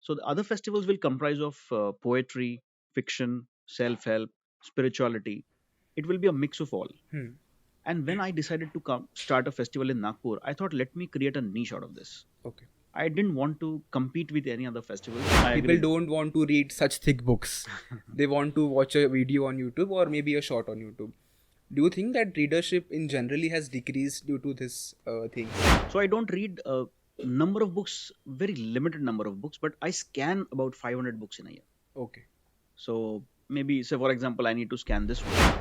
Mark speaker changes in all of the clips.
Speaker 1: So the other festivals will comprise of poetry, fiction, self-help, spirituality. It will be a mix of all.
Speaker 2: Hmm.
Speaker 1: And when I decided to come start a festival in Nagpur, I thought, let me create a niche out of this.
Speaker 2: Okay.
Speaker 1: I didn't want to compete with any other festivals. I
Speaker 2: People
Speaker 1: agree.
Speaker 2: don't want to read such thick books. They want to watch a video on YouTube or maybe a short on YouTube. Do you think that readership in generally has decreased due to this thing?
Speaker 1: So I don't read a number of books, very limited number of books, but I scan about 500 books in a year.
Speaker 2: Okay.
Speaker 1: So maybe, say for example, I need to scan this one.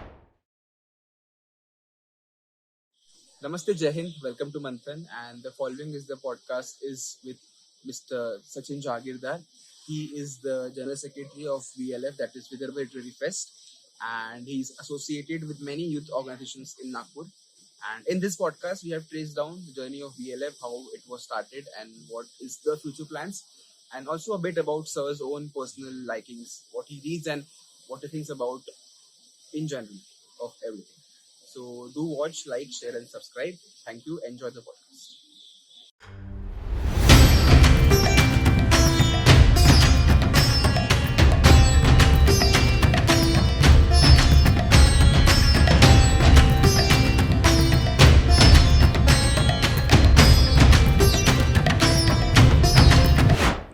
Speaker 3: Namaste, Jai Hind. Welcome to Manthan. And the following is the podcast is with Mr. Sachin Jahagirdar. He is the General Secretary of VLF, that is Vidarbha Literary Fest, and he's associated with many youth organizations in Nagpur. And in this podcast, we have traced down the journey of VLF, how it was started, and what is the future plans, and also a bit about Sir's own personal likings, what he reads, and what he thinks about in general of everything. So do watch, like, share, and subscribe. Thank you. Enjoy the podcast.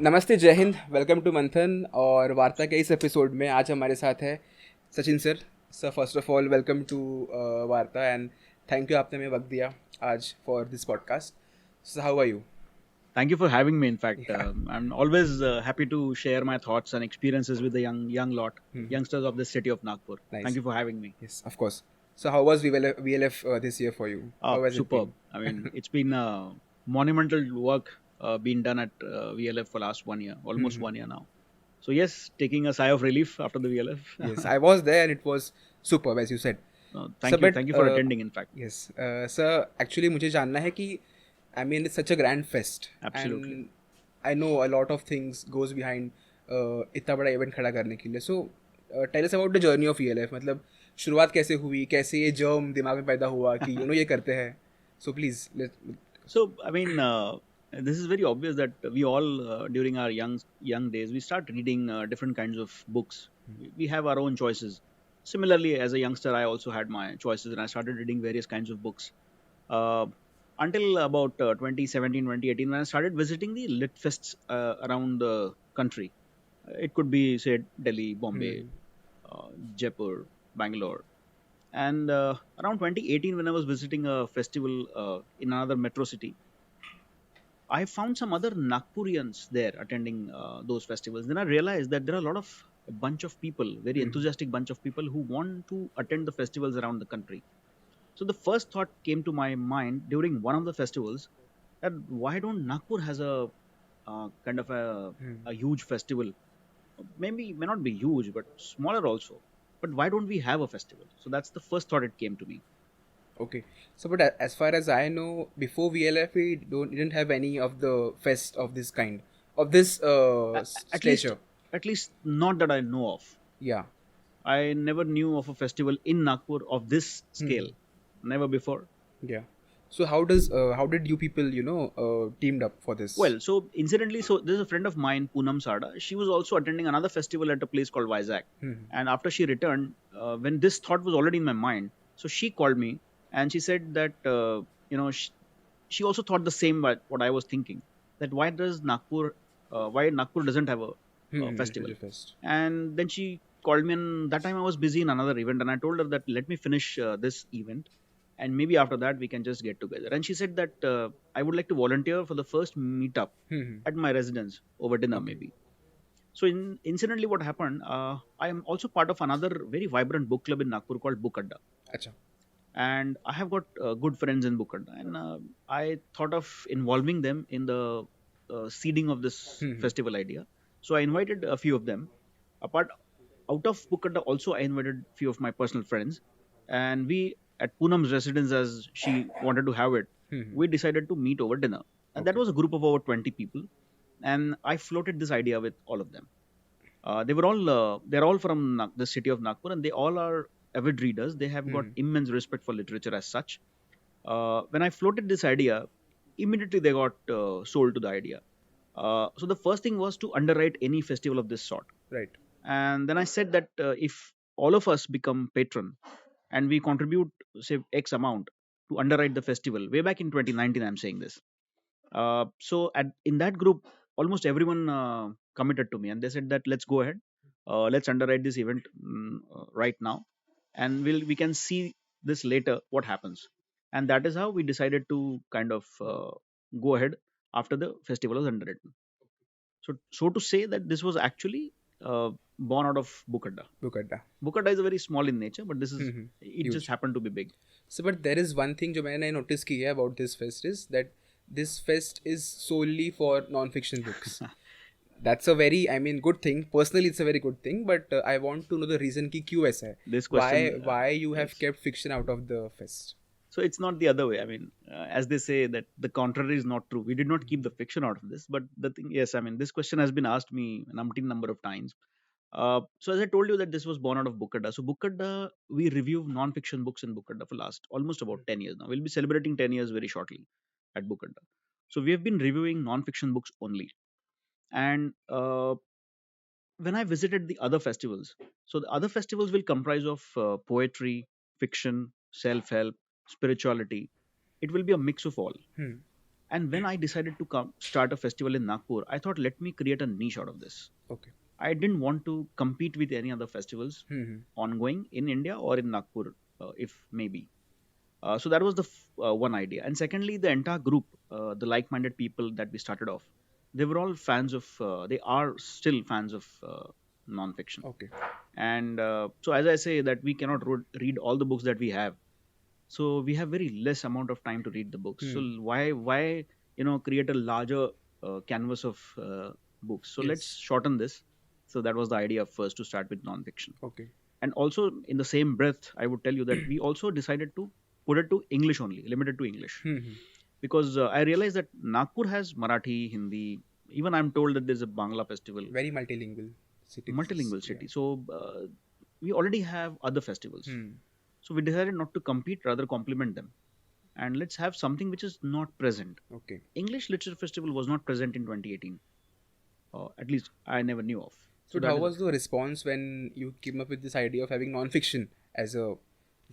Speaker 2: नमस्ते, जय Hind, welcome to मंथन। और वार्ता के इस episode में आज हमारे साथ है Sachin sir. Sir, first of all welcome to Varta and thank you, आपने हमें वक्त दिया आज for this podcast. So how are you?
Speaker 1: Thank you for having me. In fact,
Speaker 2: Yeah.
Speaker 1: I'm always happy to share my thoughts and experiences with the young lot, youngsters of the city of Nagpur.
Speaker 2: Nice.
Speaker 1: Thank you for having me.
Speaker 2: Yes, of course. So how was VLF this year for you? How has it
Speaker 1: Superb.
Speaker 2: been?
Speaker 1: I mean, it's been monumental work being done at VLF for last 1 year, almost 1 year now. So yes, taking a sigh of relief after the VLF.
Speaker 2: Yes, I was there and it was superb, as you said.
Speaker 1: Thank
Speaker 2: So,
Speaker 1: you.
Speaker 2: but,
Speaker 1: Thank you for attending. In fact,
Speaker 2: Yes, sir. Actually, मुझे जानना है कि I mean it's such a grand fest.
Speaker 1: Absolutely.
Speaker 2: And I know a lot of things goes behind इतना बड़ा event खड़ा करने के लिए. So tell us about the journey of ELF. मतलब शुरुआत कैसे हुई, कैसे ये जर्म दिमाग में पैदा हुआ कि ये करते हैं. So please
Speaker 1: so I mean, this is very obvious that we all during our young days we start reading different kinds of books. We have our own choices. Similarly, as a youngster, I also had my choices and I started reading various kinds of books. Until about 2017, 2018, when I started visiting the lit fests around the country. It could be, say, Delhi, Bombay, Jaipur, Bangalore. And around 2018, when I was visiting a festival in another metro city, I found some other Nagpurians there attending those festivals. Then I realized that there are a bunch of people, very enthusiastic bunch of people who want to attend the festivals around the country. So the first thought came to my mind during one of the festivals that why don't Nagpur has a kind of a huge festival? Maybe may not be huge, but smaller also. But why don't we have a festival? So that's the first thought it came to me.
Speaker 2: Okay. So, but as far as I know, before VLF, we didn't have any of the fest of this kind, of this stature.
Speaker 1: At least not that I know of.
Speaker 2: Yeah.
Speaker 1: I never knew of a festival in Nagpur of this scale. Never before.
Speaker 2: Yeah. So how did you people teamed up for this?
Speaker 1: Well, so incidentally, so there's a friend of mine, Poonam Sada. She was also attending another festival at a place called Vizag. And after she returned, when this thought was already in my mind, so she called me and she said that she also thought the same what I was thinking, that why Nagpur doesn't have a festival.
Speaker 2: Fest.
Speaker 1: And then she called me, and that time I was busy in another event, and I told her that let me finish this event. And maybe after that we can just get together. And she said that I would like to volunteer for the first meetup at my residence over dinner, maybe. So incidentally, what happened? I am also part of another very vibrant book club in Nagpur called Book Adda.
Speaker 2: Achha.
Speaker 1: And I have got good friends in Book Adda, and I thought of involving them in the seeding of this festival idea. So I invited a few of them. Out of Book Adda, also I invited a few of my personal friends, and we, at Poonam's residence, as she wanted to have it, we decided to meet over dinner. And that was a group of over 20 people. And I floated this idea with all of them. They're all from the city of Nagpur, and they all are avid readers. They have got immense respect for literature as such. When I floated this idea, immediately they got sold to the idea. So the first thing was to underwrite any festival of this sort.
Speaker 2: Right.
Speaker 1: And then I said that if all of us become patron and we contribute, say, X amount to underwrite the festival, way back in 2019, I'm saying this. So in that group, almost everyone committed to me, and they said that let's go ahead, let's underwrite this event right now, and we can see this later what happens. And that is how we decided to kind of go ahead after the festival was underwritten. So to say that this was actually born out of Bukadda.
Speaker 2: Bukadda.
Speaker 1: Bukadda is very small in nature, but this is
Speaker 2: Mm-hmm.
Speaker 1: it just
Speaker 2: Huge.
Speaker 1: happened to be big.
Speaker 2: So, but there is one thing जो मैंने notice की है about this fest is that this fest is solely for non-fiction books. That's a very, I mean, good thing. Personally, it's a very good thing. But I want to know the reason कि क्यों ऐसा है.
Speaker 1: This question,
Speaker 2: Why you have
Speaker 1: yes.
Speaker 2: kept fiction out of the fest?
Speaker 1: So it's not the other way. I mean, as they say that the contrary is not true. We did not keep the fiction out of this, but the thing, yes, I mean, this question has been asked me an umpteen number of times. So as I told you that this was born out of Bukadda. So Bukadda, we review non-fiction books in Bukadda for last almost about 10 years now. We'll be celebrating 10 years very shortly at Bukadda. So we have been reviewing non-fiction books only. And when I visited the other festivals, so the other festivals will comprise of poetry, fiction, self-help, spirituality. It will be a mix of all.
Speaker 2: Hmm.
Speaker 1: And when I decided to start a festival in Nagpur, I thought, let me create a niche out of this.
Speaker 2: Okay.
Speaker 1: I didn't want to compete with any other festivals
Speaker 2: Hmm.
Speaker 1: ongoing in India or in Nagpur, if maybe. So that was the one idea. And secondly, the entire group, the like-minded people that we started off, they were all fans of. They are still fans of non-fiction.
Speaker 2: Okay.
Speaker 1: And so, as I say, that we cannot read all the books that we have. So we have very less amount of time to read the books. So
Speaker 2: Hmm.
Speaker 1: why create a larger canvas of books? So let's
Speaker 2: Yes.
Speaker 1: shorten this. So that was the idea first to start with non-fiction.
Speaker 2: Okay.
Speaker 1: And also in the same breath, I would tell you that we also decided to put it to English only, limited to English,
Speaker 2: Hmm.
Speaker 1: because I realized that Nagpur has Marathi, Hindi. Even I'm told that there's a Bangla festival,
Speaker 2: Very multilingual city.
Speaker 1: multilingual
Speaker 2: Yeah.
Speaker 1: city. So we already have other festivals.
Speaker 2: Hmm.
Speaker 1: So we decided not to compete, rather complement them. And let's have something which is not present.
Speaker 2: Okay.
Speaker 1: English Literature Festival was not present in 2018. At least I never knew of.
Speaker 2: So,
Speaker 1: that
Speaker 2: how
Speaker 1: is-
Speaker 2: was the response when you came up with this idea of having non-fiction as a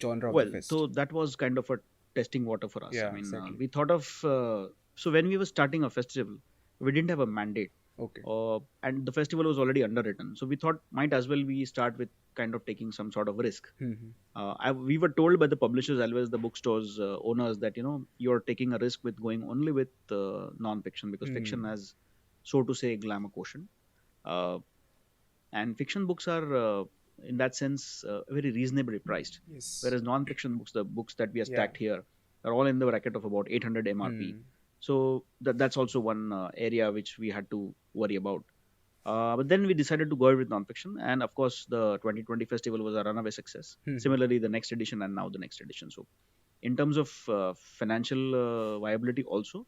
Speaker 2: genre of
Speaker 1: well,
Speaker 2: the fest?
Speaker 1: so that was kind of a testing water for us.
Speaker 2: Yeah,
Speaker 1: I mean,
Speaker 2: exactly.
Speaker 1: we thought of so when we were starting a festival, we didn't have a mandate,
Speaker 2: Okay.
Speaker 1: and the festival was already underwritten. So we thought might as well we start with kind of taking some sort of risk.
Speaker 2: Hmm.
Speaker 1: We were told by the publishers as well as the bookstores owners that you're taking a risk with going only with non-fiction, because fiction has, so to say, glamour quotient, uh, and fiction books are in that sense very reasonably priced,
Speaker 2: Yes.
Speaker 1: whereas non-fiction books, the books that we are
Speaker 2: Yeah.
Speaker 1: stacked here, are all in the bracket of about 800 MRP. So that's also one area which we had to worry about. But then we decided to go ahead with non-fiction, and of course, the 2020 festival was a runaway success. Similarly, the next edition and now the next edition. So, in terms of financial viability, also,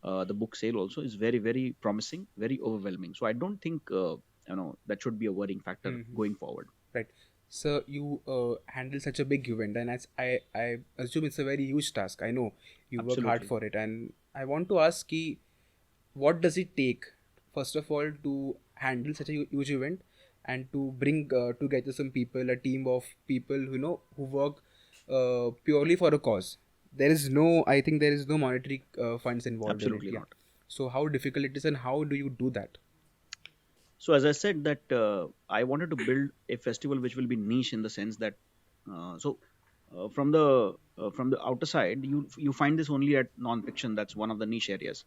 Speaker 1: the book sale also is very, very promising, very overwhelming. So, I don't think that should be a worrying factor going forward.
Speaker 2: Right. So you handle such a big event, and as I assume it's a very huge task. I know you work hard
Speaker 1: Absolutely.
Speaker 2: for it, and I want to ask ki, what does it take, first of all, to handle such a huge event, and to bring together some people, a team of people who work purely for a cause. I think there is no monetary funds involved
Speaker 1: Absolutely
Speaker 2: in it.
Speaker 1: not.
Speaker 2: So how difficult it is, and how do you do that?
Speaker 1: So as I said that I wanted to build a festival which will be niche in the sense that from the outer side you find this only at non-fiction. That's one of the niche areas.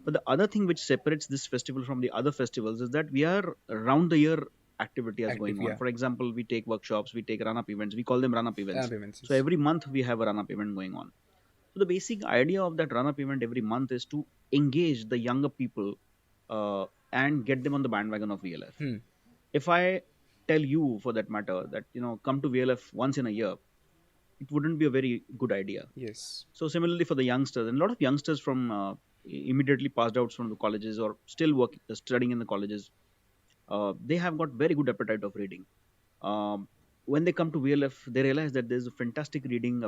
Speaker 1: But the other thing which separates this festival from the other festivals is that we are round the year activity as going on.
Speaker 2: yeah.
Speaker 1: For example, we take workshops, we take run-up events. We call them run-up events.
Speaker 2: Run-up events,
Speaker 1: So
Speaker 2: yes.
Speaker 1: every month we have a run-up event going on. So the basic idea of that run-up event every month is to engage the younger people and get them on the bandwagon of VLF. If I tell you, for that matter, that come to VLF once in a year, it wouldn't be a very good idea.
Speaker 2: Yes.
Speaker 1: So similarly for the youngsters, and a lot of youngsters from immediately passed out from the colleges or still studying in the colleges, they have got very good appetite of reading. When they come to VLF, they realize that there's a fantastic reading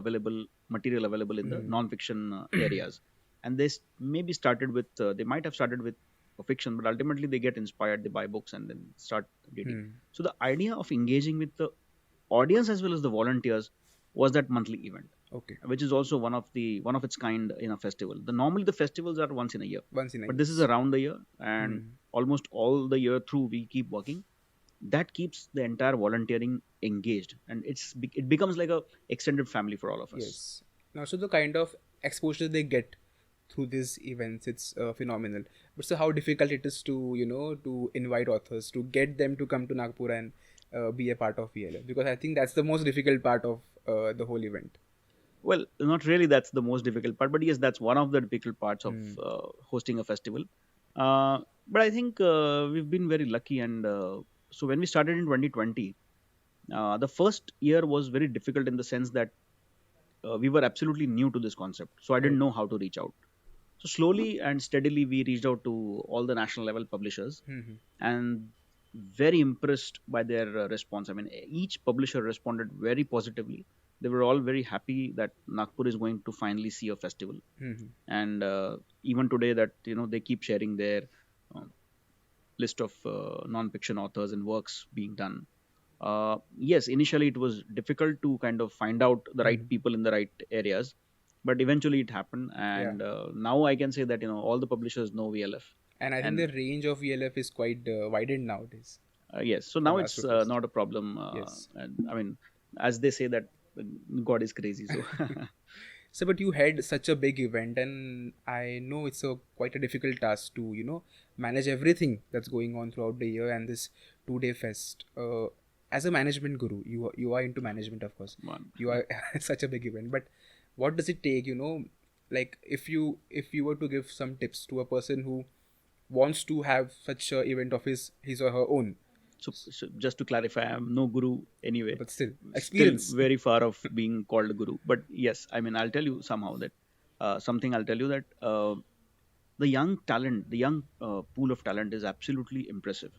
Speaker 1: material available in the non-fiction areas, and they maybe started with, they might have started with or fiction, but ultimately they get inspired, they buy books and then start reading.
Speaker 2: Hmm.
Speaker 1: So the idea of engaging with the audience as well as the volunteers was that monthly event,
Speaker 2: Okay.
Speaker 1: which is also one of its kind in a festival. Normally the festivals are once in a year,
Speaker 2: Once in a
Speaker 1: but this is
Speaker 2: yes.
Speaker 1: around the year, and
Speaker 2: Hmm.
Speaker 1: almost all the year through we keep working. That keeps the entire volunteering engaged, and it becomes like a extended family for all of us.
Speaker 2: Yes. Now, so the kind of exposure they get through these events, it's phenomenal. But so, how difficult it is to to invite authors to get them to come to Nagpur and be a part of VLF, because I think that's the most difficult part of the whole event.
Speaker 1: Well, not really. That's the most difficult part, but yes, that's one of the difficult parts of
Speaker 2: Hmm.
Speaker 1: hosting a festival. But I think we've been very lucky, and so when we started in 2020, the first year was very difficult in the sense that we were absolutely new to this concept, so I didn't
Speaker 2: Right.
Speaker 1: know how to reach out. So slowly and steadily, we reached out to all the national level publishers,
Speaker 2: Hmm.
Speaker 1: and very impressed by their response. I mean, each publisher responded very positively. They were all very happy that Nagpur is going to finally see a festival,
Speaker 2: Hmm.
Speaker 1: and even today, that they keep sharing their uh, list of non-fiction authors and works being done. Yes, initially it was difficult to kind of find out the right
Speaker 2: Hmm.
Speaker 1: people in the right areas, but eventually it happened,
Speaker 2: Yeah.
Speaker 1: and now I can say that all the publishers know VLF,
Speaker 2: And I think the
Speaker 1: and
Speaker 2: range of VLF is quite widened nowadays
Speaker 1: yes, so
Speaker 2: from
Speaker 1: now
Speaker 2: last
Speaker 1: it's
Speaker 2: to first.
Speaker 1: not a problem.
Speaker 2: Yes.
Speaker 1: And I mean, as they say that God is crazy, so
Speaker 2: So, but you had such a big event, and I know it's a quite a difficult task to manage everything that's going on throughout the year and this 2 day fest. As a management guru, you are into management, of course.
Speaker 1: one.
Speaker 2: You are such a big event, but what does it take? Like if you were to give some tips to a person who wants to have such a event of his or her own,
Speaker 1: So just to clarify, I'm no guru anyway.
Speaker 2: but still
Speaker 1: Still
Speaker 2: experience.
Speaker 1: very far of being called a guru. But yes, I mean, I'll tell you somehow that something. I'll tell you that the young talent, the young pool of talent is absolutely impressive.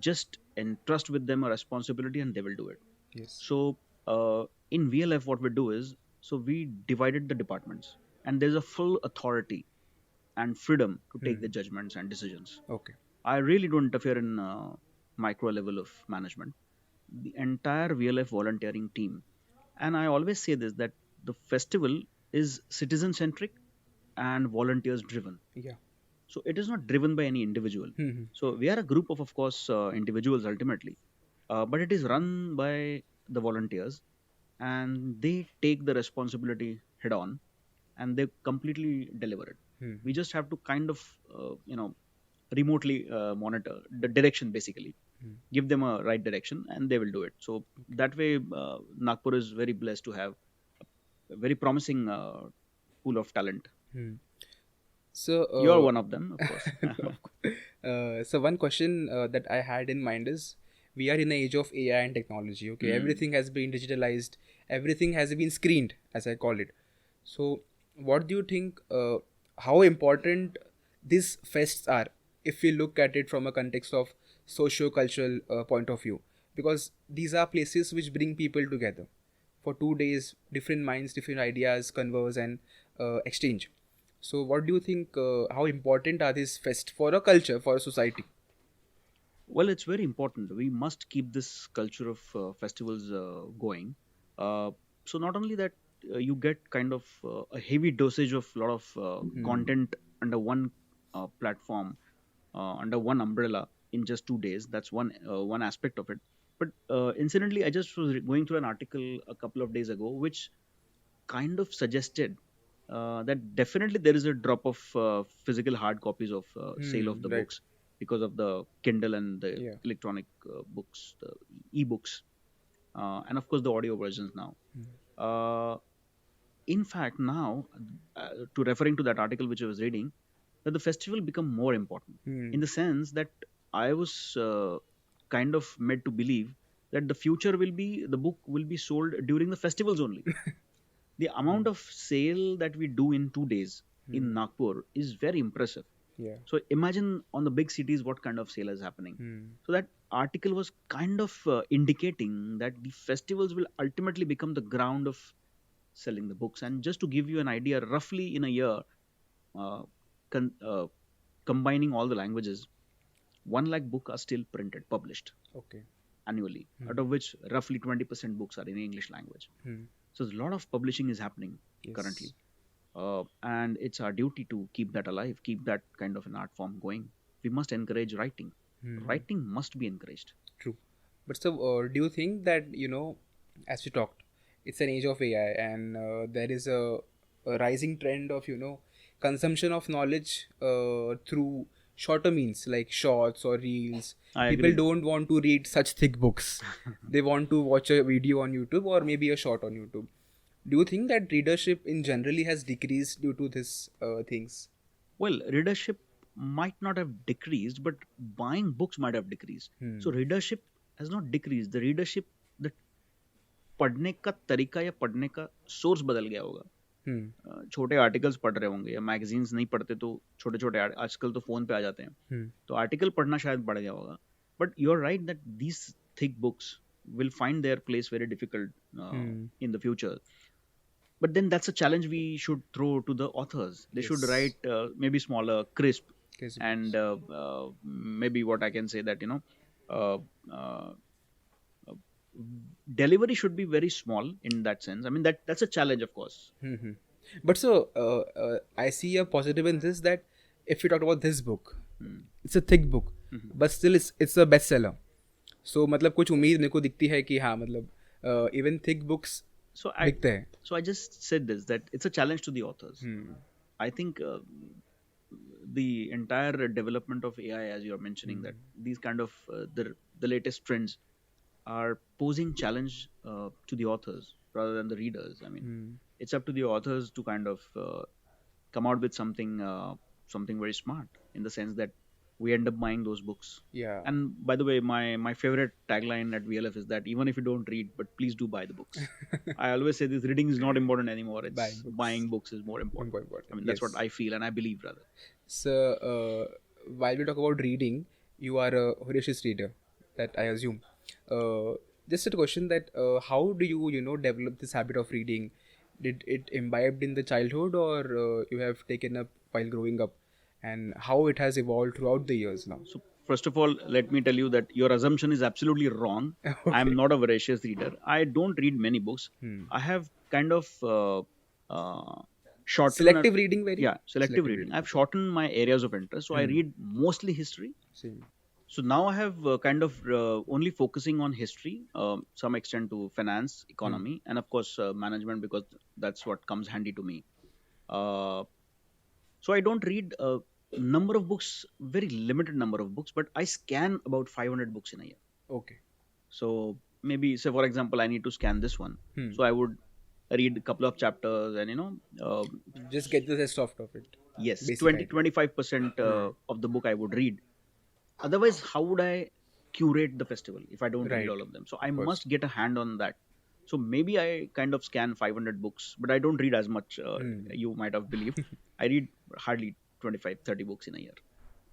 Speaker 1: Just entrust with them a responsibility, and they will do it.
Speaker 2: Yes.
Speaker 1: So in VLF, what we do is, so we divided the departments, and there's a full authority and freedom to take the
Speaker 2: Hmm.
Speaker 1: judgments and decisions.
Speaker 2: Okay.
Speaker 1: I really don't interfere in micro level of management. The entire VLF volunteering team, and I always say this, that the festival is citizen centric and volunteers driven.
Speaker 2: Yeah.
Speaker 1: So it is not driven by any individual.
Speaker 2: Hmm.
Speaker 1: So we are a group of course, individuals ultimately, but it is run by the volunteers, and they take the responsibility head on, and they completely deliver it.
Speaker 2: Hmm.
Speaker 1: We just have to kind of remotely monitor the direction, basically
Speaker 2: Hmm.
Speaker 1: give them a right direction, and they will do it. So that way, Nagpur is very blessed to have a very promising pool of talent.
Speaker 2: Hmm. So,
Speaker 1: You are one of them, of course.
Speaker 2: of so one question that I had in mind is, we are in the age of AI and technology. Okay,
Speaker 1: Hmm.
Speaker 2: everything has been digitalized, everything has been screened, as I call it. So, what do you think? How important these fests are, if we look at it from a context of socio-cultural point of view? Because these are places which bring people together for 2 days. Different minds, different ideas converse and exchange. So, what do you think? How important are these fest for a culture, for a society?
Speaker 1: Well, it's very important. We must keep this culture of festivals going. Uh, so not only that, you get kind of a heavy dosage of a lot of
Speaker 2: Hmm.
Speaker 1: content under one platform, under one umbrella in just 2 days. That's one aspect of it. But incidentally, I just was going through an article a couple of days ago, which kind of suggested that definitely there is a drop of physical hard copies of sale of
Speaker 2: Hmm.
Speaker 1: the
Speaker 2: Right.
Speaker 1: books because of the Kindle and the
Speaker 2: Yeah.
Speaker 1: electronic books, the e-books, and of course the audio versions now. Uh, in fact, now, to referring to that article which I was reading, that the festival become more important in
Speaker 2: Hmm.
Speaker 1: the sense that I was kind of made to believe that the future will be the book will be sold during the festivals only. The amount of sale that we do in 2 days in
Speaker 2: Hmm.
Speaker 1: Nagpur is very impressive.
Speaker 2: Yeah.
Speaker 1: So imagine on the big cities what kind of sale is happening.
Speaker 2: Hmm.
Speaker 1: So that article was kind of indicating that the festivals will ultimately become the ground of selling the books. And just to give you an idea, roughly in a year, uh, con- uh, combining all the languages, 1 lakh books are still printed, published
Speaker 2: Okay.
Speaker 1: annually, out of which roughly 20% books are in English language. So a lot of publishing is happening currently.
Speaker 2: Yes.
Speaker 1: And it's our duty to keep that alive, keep that kind of an art form going. We must encourage writing. Writing must be encouraged.
Speaker 2: True. But so, do you think that, as we talked, it's an age of AI, and there is a rising trend of, consumption of knowledge through shorter means like shorts or reels.
Speaker 1: I
Speaker 2: People
Speaker 1: agree.
Speaker 2: don't want to read such thick books. They want to watch a video on YouTube or maybe a short on YouTube. Do you think that readership in generally has decreased due to this things?
Speaker 1: Well, readership might not have decreased, but buying books might have decreased. So readership has not decreased. The readership, the पढ़ने का तरीका या पढ़ने का source बदल गया होगा. छोटे आर्टिकल्स पढ़ रहे होंगे या मैगजीन्स नहीं पढ़ते तो छोटे छोटे आजकल तो फोन पे आ जाते हैं, तो आर्टिकल पढ़ना शायद बढ़ गया होगा. But you are right that these thick books will find their place very difficult in the future. But then that's a challenge we should throw to the authors. They should write maybe smaller, crisp, and maybe what I can say that delivery should be very small in that sense. I mean that's a challenge, of course.
Speaker 2: But so I see a positive in this, that if we talk about this book, it's a thick book, but still it's a bestseller. So मतलब कुछ उम्मीद मेरे को दिखती है कि हाँ मतलब even thick books दिखते हैं.
Speaker 1: So I just said this, that it's a challenge to the authors. I think the entire development of AI, as you are mentioning, that these kind of the latest trends are posing challenge to the authors rather than the readers. I mean, it's up to the authors to kind of come out with something very smart, in the sense that we end up buying those books.
Speaker 2: Yeah.
Speaker 1: And by the way, my favorite tagline at VLF is that even if you don't read, but please do buy the books. I always say this: reading is not important anymore. It's buying books is more important. I mean, that's what I feel and I believe, rather.
Speaker 2: So while we talk about reading, you are a voracious reader, that I assume. Just a question, that how do you develop this habit of reading? Did it imbibed in the childhood, or you have taken up while growing up, and how it has evolved throughout the years now?
Speaker 1: So first of all, let me tell you that your assumption is absolutely wrong.
Speaker 2: Okay.
Speaker 1: I am not a voracious reader. I don't read many books. I have kind of shortened
Speaker 2: Selective reading,
Speaker 1: selective reading. I've shortened my areas of interest, so I read mostly history.
Speaker 2: Same.
Speaker 1: So now I have kind of only focusing on history, some extent to finance, economy, and of course management, because that's what comes handy to me. So I don't read a number of books, very limited number of books, but I scan about 500 books in a year.
Speaker 2: Okay.
Speaker 1: So maybe, say for example, I need to scan this one. So I would read a couple of chapters and
Speaker 2: just get the rest of it.
Speaker 1: Yes,
Speaker 2: Basic
Speaker 1: 25% of the book I would read. Otherwise, how would I curate the festival if I don't read all of them? So I must get a hand on that. So maybe I kind of scan 500 books, but I don't read as much, you might have believed. I read hardly 25, 30 books in a year.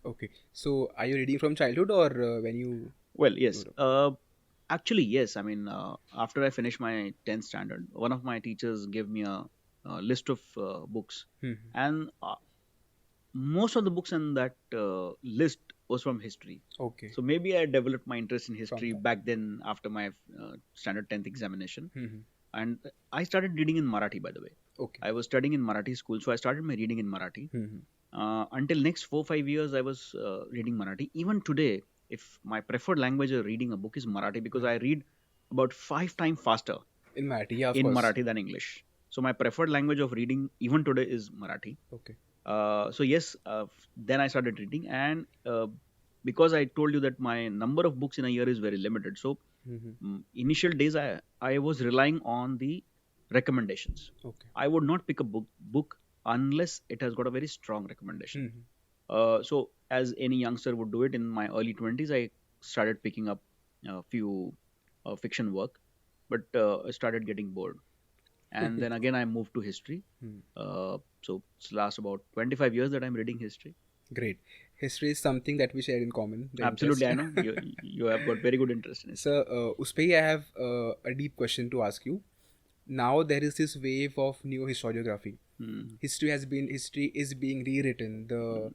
Speaker 2: Okay. So are you reading from childhood, or when you...
Speaker 1: Well, yes. Actually, yes. I mean, after I finished my 10th standard, one of my teachers gave me a list of books. And most of the books in that list was from history.
Speaker 2: Okay.
Speaker 1: So maybe I developed my interest in history back then after my standard 10th examination. And I started reading in Marathi, by the way.
Speaker 2: Okay.
Speaker 1: I was studying in Marathi school, so I started my reading in Marathi. Until next 4-5 years, I was reading Marathi. Even today, if my preferred language of reading a book is Marathi, because I read about 5 times faster
Speaker 2: in Marathi, yeah, of
Speaker 1: in
Speaker 2: course.
Speaker 1: Marathi than English. So my preferred language of reading even today is Marathi.
Speaker 2: Okay.
Speaker 1: So yes, then I started reading, and because I told you that my number of books in a year is very limited, so initial days I was relying on the recommendations.
Speaker 2: Okay.
Speaker 1: I would not pick a book unless it has got a very strong recommendation. So as any youngster would do it, in my early 20s, I started picking up a few fiction work, but I started getting bored. And then again, I moved to history. So it's last about 25 years that I'm reading history.
Speaker 2: Great. History is something that we share in common.
Speaker 1: Absolutely, I know. You have got very good interest in it.
Speaker 2: So, Uspe, I have a deep question to ask you. Now there is this wave of neo historiography. History is being rewritten. The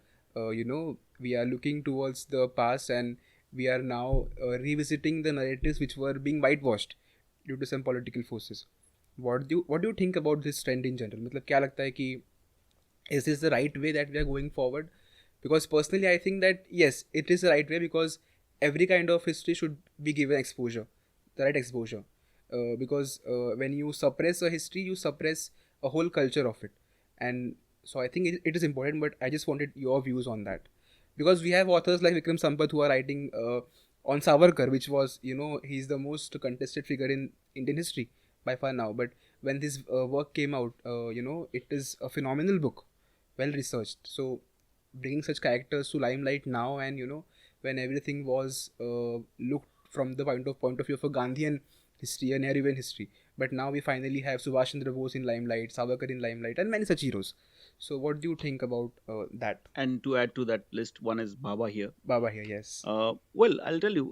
Speaker 2: we are looking towards the past, and we are now revisiting the narratives which were being whitewashed due to some political forces. What do you think about this trend in general? मतलब क्या लगता है कि is this the right way that we are going forward? Because personally I think that yes, it is the right way, because every kind of history should be given exposure, the right exposure. Because when you suppress a history, you suppress a whole culture of it. And so I think it is important, but I just wanted your views on that, because we have authors like Vikram Sampath who are writing on Savarkar, which was, he's the most contested figure in Indian history by far now. But when this work came out, it is a phenomenal book, well researched. So bringing such characters to limelight now, and when everything was looked from the point of view of a Gandhian history, a Nehruvian history, but now we finally have Subhash Chandra Bose in limelight, Savarkar in limelight, and many such heroes. So what do you think about that?
Speaker 1: And to add to that list, one is Baba here.
Speaker 2: Baba here, yes.
Speaker 1: Well, I'll tell you.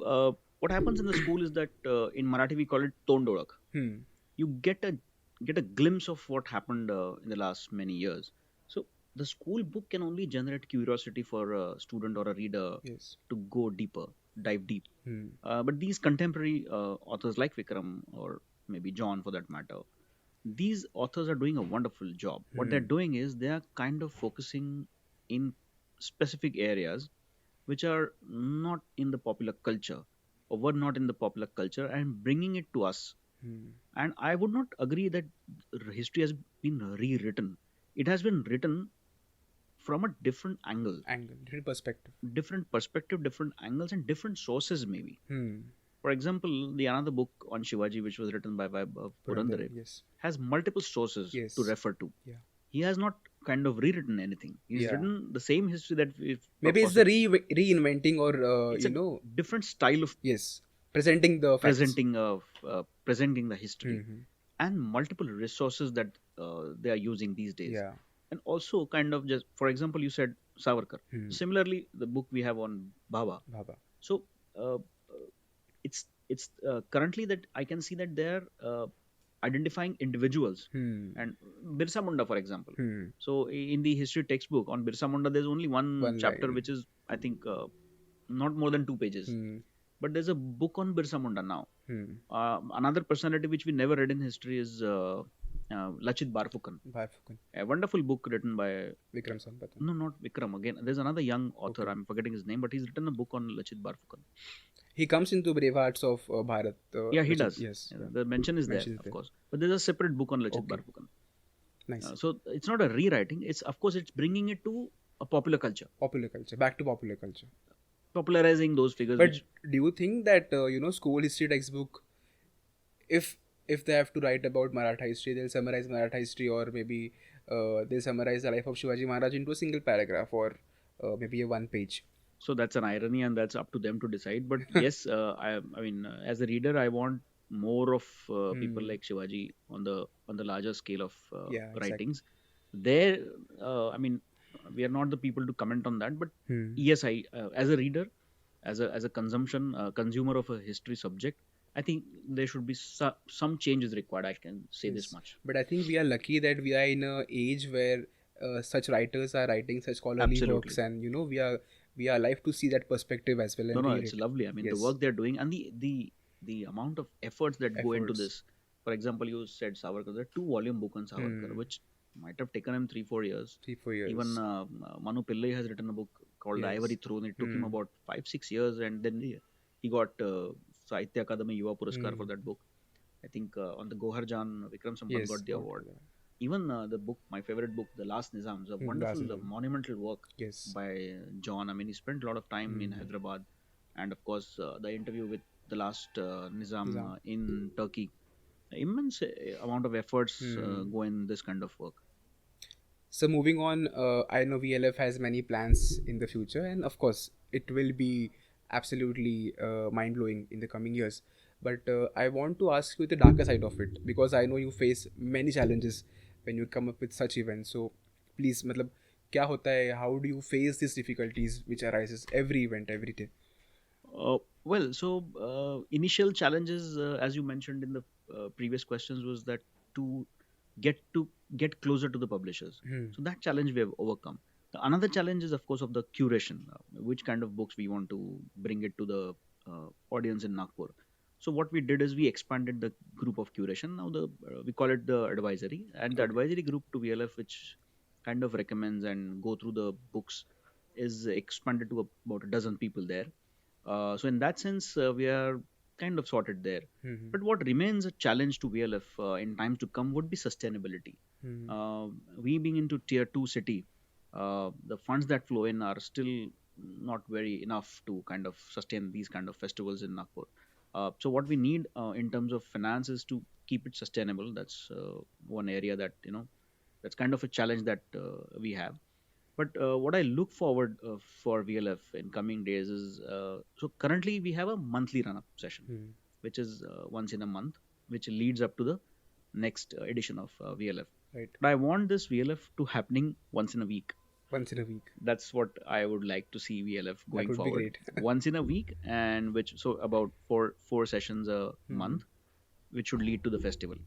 Speaker 1: What happens in the school is that in Marathi we call it Tondolak.
Speaker 2: Hmm.
Speaker 1: You get a glimpse of what happened in the last many years. So the school book can only generate curiosity for a student or a reader
Speaker 2: Yes.
Speaker 1: to go deeper, dive deep.
Speaker 2: Hmm.
Speaker 1: But these contemporary authors like Vikram, or maybe John for that matter, these authors are doing a wonderful job. What they're doing is they are kind of focusing in specific areas which are not in the popular culture, or were not in the popular culture, and bringing it to us.
Speaker 2: Hmm.
Speaker 1: And I would not agree that history has been rewritten. It has been written from a different angle,
Speaker 2: Angle, different perspective.
Speaker 1: different perspective, different angles, and different sources maybe.
Speaker 2: Hmm.
Speaker 1: For example, the another book on Shivaji, which was written by Vaibhav Purandare,
Speaker 2: Yes.
Speaker 1: has multiple sources
Speaker 2: Yes.
Speaker 1: to refer to.
Speaker 2: Yeah.
Speaker 1: He has not kind of rewritten anything. He's
Speaker 2: Yeah.
Speaker 1: written the same history that we've.
Speaker 2: Maybe it's the reinventing, or
Speaker 1: It's a different style of
Speaker 2: yes, presenting the facts.
Speaker 1: presenting the history,
Speaker 2: Mhm.
Speaker 1: and multiple resources that they are using these days.
Speaker 2: Yeah.
Speaker 1: And also kind of, just for example, you said Savarkar.
Speaker 2: Hmm.
Speaker 1: Similarly, the book we have on Baba.
Speaker 2: Baba.
Speaker 1: So uh, it's currently that I can see that they're identifying individuals,
Speaker 2: Hmm.
Speaker 1: and Birsa Munda, for example.
Speaker 2: Hmm.
Speaker 1: So in the history textbook on Birsa Munda, there's only one chapter
Speaker 2: line.
Speaker 1: which is, I think, not more than 2 pages.
Speaker 2: Hmm.
Speaker 1: But there's a book on Birsa Munda now.
Speaker 2: Hmm.
Speaker 1: Another personality which we never read in history is Lachit Barphukan.
Speaker 2: Bifurcan.
Speaker 1: A wonderful book written by
Speaker 2: Vikram Sampath.
Speaker 1: no, not Vikram. Again, there's another young author.
Speaker 2: Okay.
Speaker 1: I'm forgetting his name, but he's written a book on Lachit Barphukan.
Speaker 2: He comes into Brave Hearts of Bharat.
Speaker 1: Yeah, he
Speaker 2: which
Speaker 1: does.
Speaker 2: Yes.
Speaker 1: Yeah, the mention is there,
Speaker 2: Mention is
Speaker 1: of
Speaker 2: there.
Speaker 1: course. But there's a separate book on Lachit
Speaker 2: Okay.
Speaker 1: Barphukan.
Speaker 2: Nice.
Speaker 1: So it's not a rewriting. It's, of course, it's bringing it to a popular culture,
Speaker 2: Popular culture. Back to popular culture.
Speaker 1: popularizing those figures.
Speaker 2: But
Speaker 1: Which,
Speaker 2: do you think that school history textbook, if they have to write about Maratha history, they'll summarize Maratha history, or maybe they'll summarize the life of Shivaji Maharaj into a single paragraph, or maybe a one page.
Speaker 1: so that's an irony, and that's up to them to decide. But yes, I mean, as a reader, I want more of people like Shivaji on the larger scale of
Speaker 2: Yeah, exactly.
Speaker 1: writings. There, I mean, we are not the people to comment on that. But
Speaker 2: Hmm.
Speaker 1: yes, I as a reader, as a consumer of a history subject, I think there should be some changes required. I can say this
Speaker 2: Yes.
Speaker 1: much.
Speaker 2: But I think we are lucky that we are in an age where such writers are writing such scholarly
Speaker 1: Absolutely.
Speaker 2: works, and we are alive to see that perspective as well. And
Speaker 1: No,
Speaker 2: read
Speaker 1: it's
Speaker 2: it.
Speaker 1: lovely. I mean,
Speaker 2: Yes.
Speaker 1: the work they're doing, and the amount of efforts that go into
Speaker 2: Efforts.
Speaker 1: this. For example, you said Savarkar. There's a 2-volume book on Savarkar,
Speaker 2: Hmm.
Speaker 1: which might have taken him 3-4 years.
Speaker 2: 3-4 years.
Speaker 1: Even Manu Pillai has written a book called The
Speaker 2: Yes.
Speaker 1: Ivory Throne. It took him
Speaker 2: Hmm.
Speaker 1: about 5-6 years, and then he got Sahitya Akademi Yuva Puraskar for
Speaker 2: Hmm.
Speaker 1: that book. I think on the Gohar Jan, Vikram Sampath
Speaker 2: Yes.
Speaker 1: got the award. Even the book, my favorite book, The Last Nizam, is a
Speaker 2: Last
Speaker 1: wonderful,
Speaker 2: Nizam.
Speaker 1: monumental work
Speaker 2: Yes.
Speaker 1: by John. I mean, he spent a lot of time in Hyderabad, and of course, the interview with the last Nizam
Speaker 2: Nizam.
Speaker 1: in Turkey. Immense amount of efforts go in this kind of work.
Speaker 2: So moving on, I know VLF has many plans in the future, and of course, it will be absolutely mind blowing in the coming years. But I want to ask you the darker side of it, because I know you face many challenges when you come up with such events. So please, मतलब क्या होता है? How do you face these difficulties which arises every event, every day?
Speaker 1: Well, so initial challenges, as you mentioned in the previous questions, was that to get closer to the publishers.
Speaker 2: Hmm.
Speaker 1: So that challenge we have overcome. Another challenge is, of course, of the curation, which kind of books we want to bring it to the audience in Nagpur. So what we did is we expanded the group of curation. Now we call it the advisory, and the
Speaker 2: Okay.
Speaker 1: advisory group to VLF, which kind of recommends and go through the books, is expanded to about a dozen people there. So in that sense, we are kind of sorted there.
Speaker 2: Mm-hmm.
Speaker 1: But what remains a challenge to VLF in times to come would be sustainability.
Speaker 2: Mm-hmm.
Speaker 1: We being into tier two city, the funds that flow in are still not very enough to kind of sustain these kind of festivals in Nagpur. So what we need in terms of finance is to keep it sustainable. That's one area that that's kind of a challenge that we have. But what I look forward for VLF in coming days is so currently we have a monthly run-up session,
Speaker 2: Mm-hmm.
Speaker 1: which is once in a month, which leads up to the next edition of VLF.
Speaker 2: Right.
Speaker 1: But I want this VLF to happening once in a week.
Speaker 2: Once in a week.
Speaker 1: That's what I would like to see VLF
Speaker 2: That
Speaker 1: going
Speaker 2: would be
Speaker 1: forward.
Speaker 2: great.
Speaker 1: Once in a week, and which so about four sessions a
Speaker 2: Mm-hmm.
Speaker 1: month, which should lead to the festival.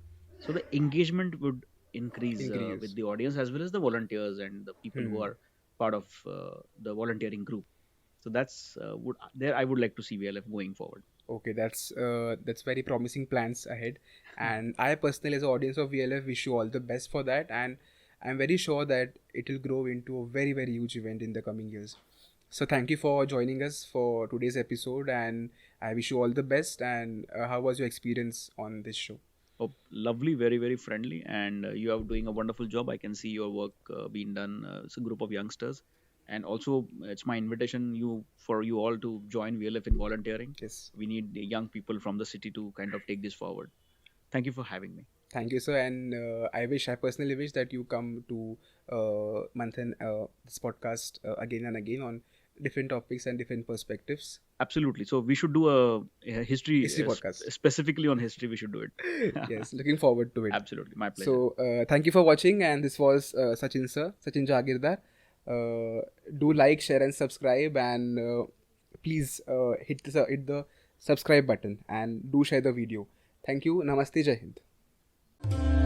Speaker 1: So the engagement would increase with
Speaker 2: Increase.
Speaker 1: the audience as well as the volunteers and the people who
Speaker 2: Hmm.
Speaker 1: are part of the volunteering group. So that's would there I would like to see VLF going forward.
Speaker 2: Okay, that's very promising plans ahead, and I personally, as an audience of VLF, wish you all the best for that, and I'm very sure that it will grow into a very very huge event in the coming years. So thank you for joining us for today's episode, and I wish you all the best. And how was your experience on this show?
Speaker 1: Oh, lovely, very very friendly, and you are doing a wonderful job. I can see your work being done. It's a group of youngsters, and also it's my invitation for you all to join VLF in volunteering.
Speaker 2: Yes,
Speaker 1: We need the young people from the city to kind of take this forward. Thank you for having me.
Speaker 2: thank you, sir. And I personally wish that you come to Manthan this podcast again and again on different topics and different perspectives.
Speaker 1: Absolutely. So we should do a history
Speaker 2: History podcast.
Speaker 1: specifically on history. We should do it.
Speaker 2: Yes, looking forward to it.
Speaker 1: Absolutely, my pleasure.
Speaker 2: So, thank you for watching, and this was Sachin sir, Sachin Jahagirdar. Do like, share, and subscribe, and please hit the subscribe button and do share the video. Thank you. Namaste, Jai Hind.